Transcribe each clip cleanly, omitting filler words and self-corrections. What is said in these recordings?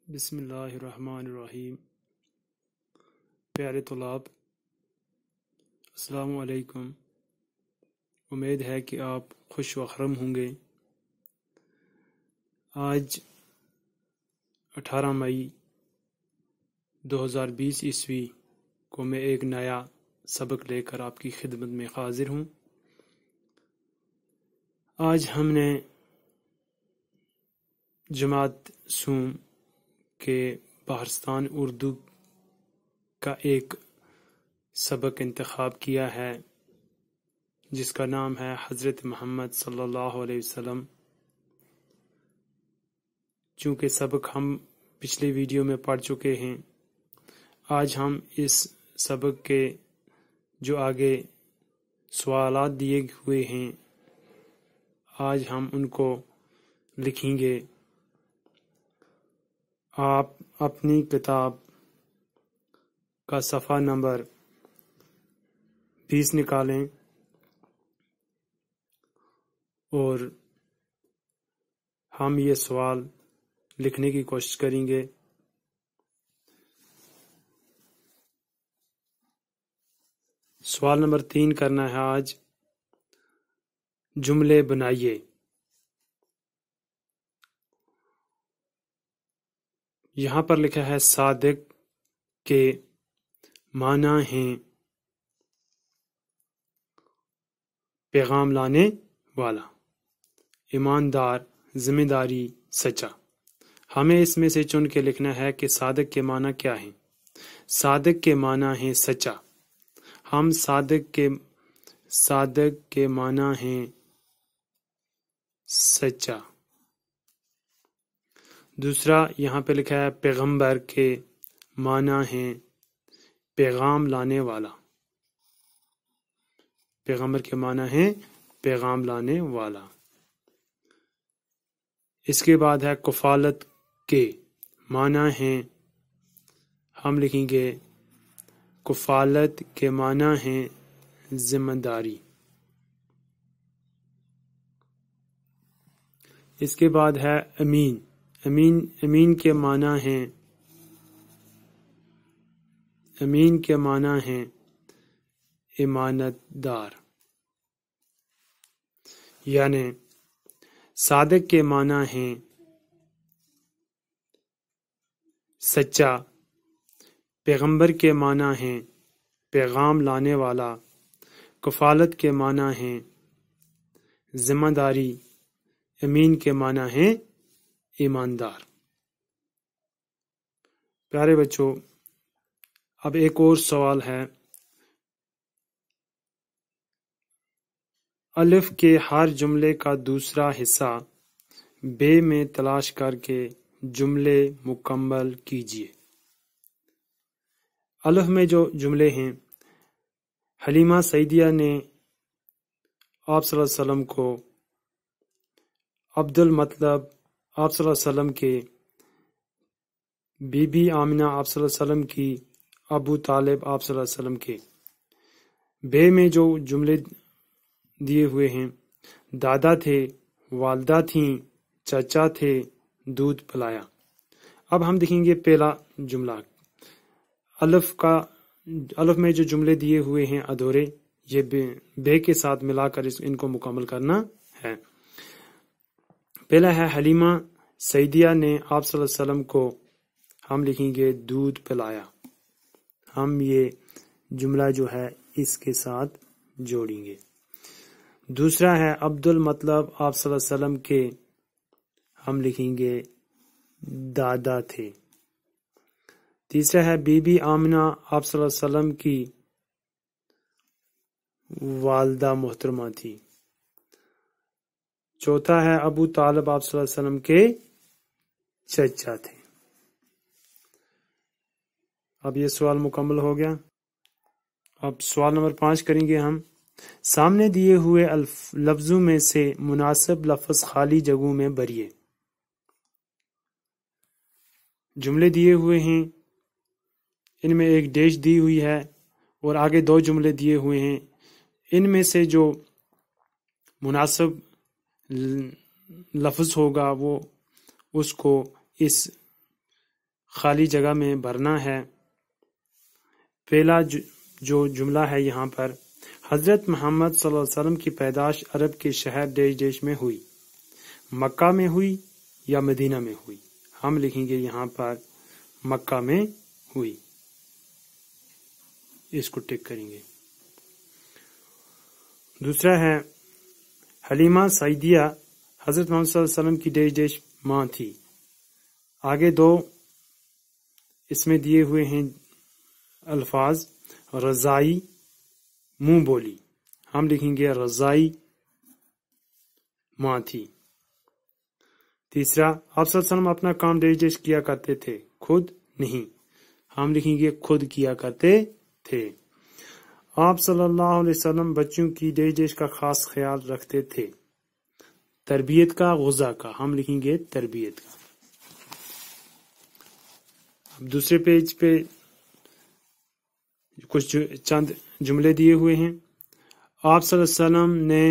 بسم اللہ الرحمن الرحیم۔ پیارے طلاب، السلام علیکم۔ امید ہے کہ آپ خوش و خرم ہوں گے۔ آج 18 مئی 2020 عیسوی کو میں ایک نیا سبق لے کر آپ کی خدمت میں حاضر ہوں۔ آج ہم نے جماعت سوم کے بہرستان اردو کا ایک سبق انتخاب کیا ہے جس کا نام ہے حضرت محمد صلی اللہ علیہ وسلم۔ چونکہ سبق ہم پچھلے ویڈیو میں پڑھ چکے ہیں، آج ہم اس سبق کے جو آگے سوالات دیے ہوئے ہیں آج ہم ان کو لکھیں گے۔ آپ اپنی کتاب کا صفحہ نمبر 20 نکالیں اور ہم یہ سوال لکھنے کی کوشش کریں گے۔ سوال نمبر 3 کرنا ہے آج۔ جملے بنائیے۔ یہاں پر لکھا ہے صادق کے معنی ہیں پیغام لانے والا، ایماندار، ذمہ داری، سچا۔ ہمیں اس میں سے چن کے لکھنا ہے کہ صادق کے معنی کیا ہیں۔ صادق کے معنی ہیں سچا۔ ہم صادق کے معنی ہیں سچا۔ دوسرا یہاں پہ لکھا ہے پیغمبر کے معنی ہیں پیغام لانے والا۔ پیغمبر کے معنی ہیں پیغام لانے والا۔ اس کے بعد ہے کفالت کے معنی ہیں، ہم لکھیں گے کفالت کے معنی ہیں ذمہ داری۔ اس کے بعد ہے امین۔ امین کے معنی ہیں امانت دار۔ یعنی صادق کے معنی ہیں سچا، پیغمبر کے معنی ہیں پیغام لانے والا، کفالت کے معنی ہیں ذمہ داری، امین کے معنی ہیں ایماندار۔ پیارے بچوں، اب ایک اور سوال ہے۔ الف کے ہر جملے کا دوسرا حصہ بے میں تلاش کر کے جملے مکمل کیجیے۔ الف میں جو جملے ہیں، حلیمہ سعدیہ نے آپ صلی اللہ علیہ وسلم کو عبد المطلب آپ صلی اللہ علیہ وسلم کے، بی بی آمنہ آپ صلی اللہ علیہ وسلم کی، ابو طالب آپ صلی اللہ علیہ وسلم کے۔ بے میں جو جملے دیے ہوئے ہیں، دادا تھے، والدہ تھیں، چچا تھے، دودھ پلایا۔ اب ہم دیکھیں گے پہلا جملہ۔ الف میں جو جملے دیے ہوئے ہیں ادھورے، یہ بے کے ساتھ ملا کر ان کو مکمل کرنا ہے۔ پہلا ہے حلیمہ سعدیہ نے آپ صلی اللہ علیہ وسلم کو، ہم لکھیں گے دودھ پلایا۔ ہم یہ جملہ جو ہے اس کے ساتھ جوڑیں گے۔ دوسرا ہے عبد المطلب آپ صلی اللہ علیہ وسلم کے، ہم لکھیں گے دادا تھے۔ تیسرا ہے بی بی آمنہ آپ صلی اللہ علیہ وسلم کی والدہ محترمہ تھی۔ چوتھا ہے ابو طالب آپ صلی اللہ علیہ وسلم کے چچا تھے۔ اب یہ سوال مکمل ہو گیا۔ اب سوال نمبر 5 کریں گے ہم۔ سامنے دیے ہوئے لفظوں میں سے مناسب لفظ خالی جگہوں میں بھریے۔ جملے دیے ہوئے ہیں، ان میں ایک ڈیش دی ہوئی ہے اور آگے 2 جملے دیے ہوئے ہیں۔ ان میں سے جو مناسب لفظ ہوگا وہ اس کو اس خالی جگہ میں بھرنا ہے۔ پہلا جو جملہ ہے یہاں پر، حضرت محمد صلی اللہ علیہ وسلم کی پیدائش عرب کے شہر ڈیش ڈیش میں ہوئی، مکہ میں ہوئی یا مدینہ میں ہوئی؟ ہم لکھیں گے یہاں پر مکہ میں ہوئی، اس کو ٹک کریں گے۔ دوسرا ہے حلیمہ سعدیہ حضرت محمد صلی اللہ علیہ وسلم کی ڈیش ڈیش ماں تھی۔ آگے دو اس میں دیے ہوئے ہیں الفاظ، رضائی، منہ بولی، ہم لکھیں گے رضائی ماں تھی۔ تیسرا، آپ صلی اللہ علیہ وسلم اپنا کام ڈیش ڈیش کیا کرتے تھے، خود نہیں، ہم لکھیں گے خود کیا کرتے تھے۔ آپ صلی اللہ علیہ وسلم بچوں کی ڈیش ڈیش کا خاص خیال رکھتے تھے، تربیت کا، غذا کا، ہم لکھیں گے تربیت کا۔ اب دوسرے پیج پہ کچھ چند جملے دیے ہوئے ہیں۔ آپ صلی اللہ علیہ وسلم نے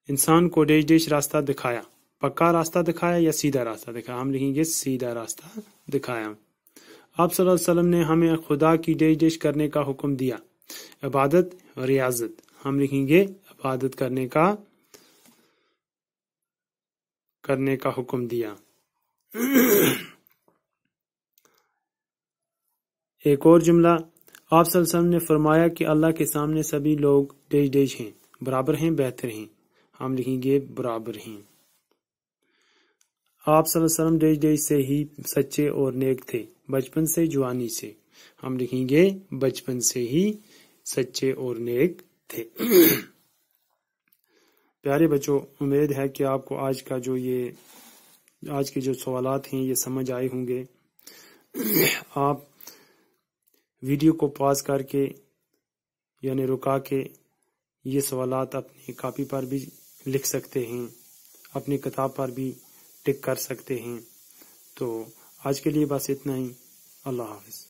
انسان کو ڈیش ڈیش راستہ دکھایا، پکا راستہ دکھایا یا سیدھا راستہ دکھایا؟ ہم لکھیں گے سیدھا راستہ دکھایا۔ آپ صلی اللہ علیہ وسلم نے ہمیں خدا کی ڈیش ڈیش کرنے کا حکم دیا، عبادت و ریاضت، ہم لکھیں گے عبادت کرنے کا حکم دیا۔ ایک اور جملہ، آپ صلی اللہ علیہ وسلم نے فرمایا کہ اللہ کے سامنے سبھی لوگ ڈیش ڈیش ہیں، برابر ہیں، بہتر ہیں، ہم لکھیں گے برابر ہیں۔ آپ صلی اللہ علیہ وسلم ڈیش ڈیش سے ہی سچے اور نیک تھے، بچپن سے، جوانی سے، ہم لکھیں گے بچپن سے ہی سچے اور نیک تھے۔ پیارے بچوں، امید ہے کہ آپ کو آج کے جو سوالات ہیں یہ سمجھ آئے ہوں گے۔ آپ ویڈیو کو پاز کر کے یعنی رکا کے یہ سوالات اپنی کاپی پر بھی لکھ سکتے ہیں، اپنی کتاب پر بھی ٹک کر سکتے ہیں۔ تو آج کے لیے بس اتنا ہی، اللہ حافظ۔